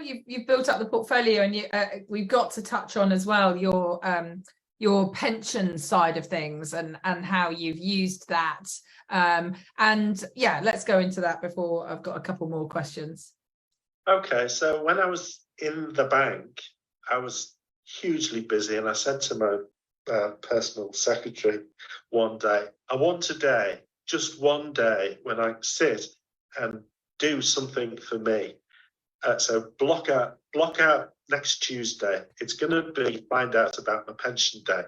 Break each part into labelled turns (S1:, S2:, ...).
S1: you've built up the portfolio, and we've got to touch on as well your pension side of things and how you've used that. And yeah, let's go into that before I've got a couple more questions.
S2: Okay, so when I was in the bank, I was hugely busy, and I said to my personal secretary one day, I want a day, just one day, when I sit and do something for me. So block out next Tuesday. It's going to be find out about my pension day.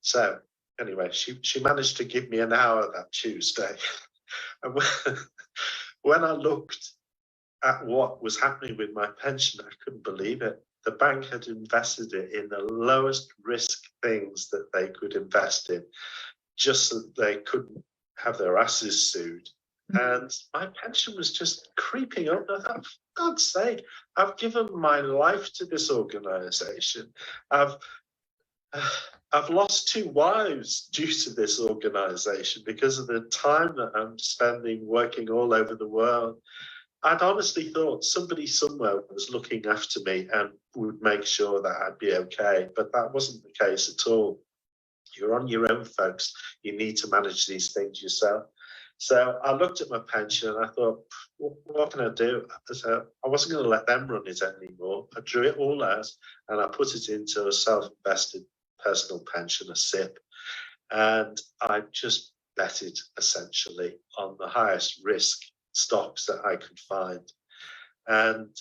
S2: So anyway, she managed to give me an hour that Tuesday. And when I looked at what was happening with my pension, I couldn't believe it. The bank had invested it in the lowest risk things that they could invest in, just so that they couldn't have their asses sued. And my pension was just creeping up. I thought, for God's sake, I've given my life to this organisation. I've lost 2 wives due to this organisation because of the time that I'm spending working all over the world. I'd honestly thought somebody somewhere was looking after me and would make sure that I'd be okay, but that wasn't the case at all. You're on your own, folks. You need to manage these things yourself. So I looked at my pension and I thought, what can I do? So I wasn't going to let them run it anymore. I drew it all out and I put it into a self-invested personal pension, a SIP. And I just betted essentially on the highest risk stocks that I could find. And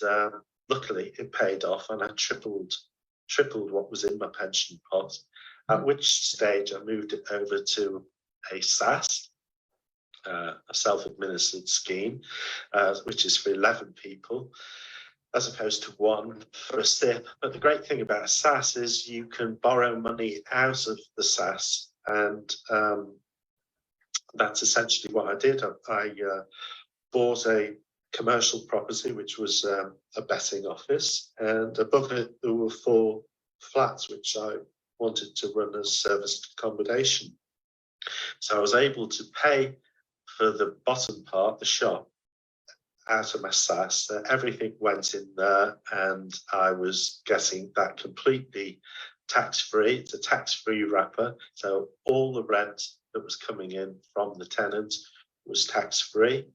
S2: luckily it paid off, and I tripled what was in my pension pot, at which stage I moved it over to a SAS, a self-administered scheme, which is for 11 people, as opposed to 1 for a SIP. But the great thing about a SAS is you can borrow money out of the SAS, and that's essentially what I did. I bought a commercial property, which was a betting office, and above it there were 4 flats which I wanted to run as serviced accommodation. So I was able to pay for the bottom part, the shop, out of my SAS. Everything went in there, and I was getting that completely tax-free. It's a tax-free wrapper, so all the rent that was coming in from the tenants was tax-free.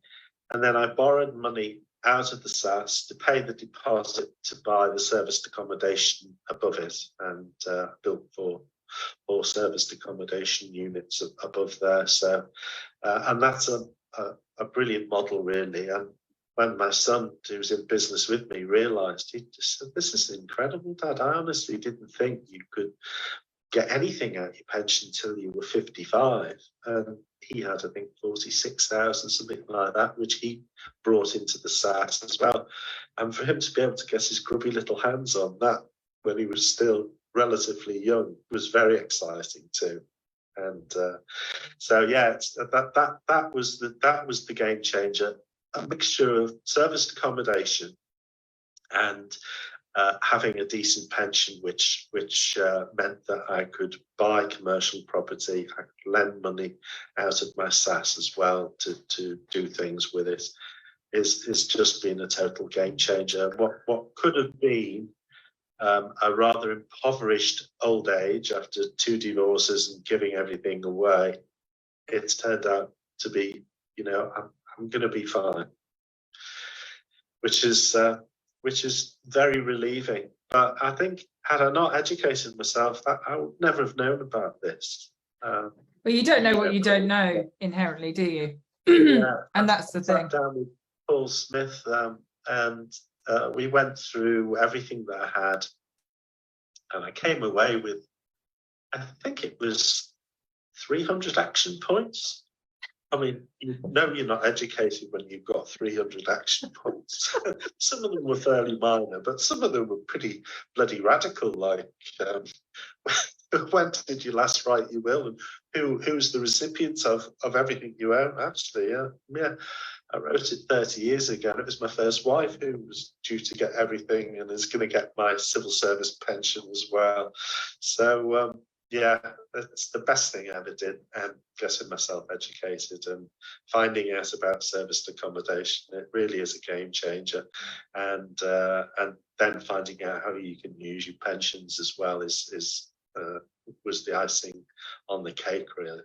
S2: And then I borrowed money out of the SAS to pay the deposit to buy the serviced accommodation above it, and built 4 serviced accommodation units above there. So, and that's a brilliant model, really. And when my son, who's in business with me, realised, he just said, "This is incredible, Dad. I honestly didn't think you could get anything out of your pension until you were 55. And he had, I think, 46,000, something like that, which he brought into the SAS as well. And for him to be able to get his grubby little hands on that when he was still relatively young was very exciting too. And so yeah, that was the game changer. A mixture of serviced accommodation and having a decent pension, which meant that I could buy commercial property, I could lend money out of my SAS as well to do things with it, is just been a total game changer. What could have been a rather impoverished old age after 2 divorces and giving everything away, it's turned out to be, I'm going to be fine, which is very relieving. But I think had I not educated myself, I would never have known about this.
S1: Well, you don't know what you don't know inherently, do you?
S2: Yeah,
S1: and that's the thing.
S2: I sat down with Paul Smith, and we went through everything that I had, and I came away with, I think it was 300 action points. I mean, you're not educated when you've got 300 action points. Some of them were fairly minor, but some of them were pretty bloody radical, like when did you last write your will, and who's the recipient of everything you own, actually. Yeah. I wrote it 30 years ago, and it was my first wife who was due to get everything and is going to get my civil service pension as well. So Yeah, it's the best thing I ever did, and getting myself educated and finding out about serviced accommodation. It really is a game changer, and then finding out how you can use your pensions as well was the icing on the cake, really.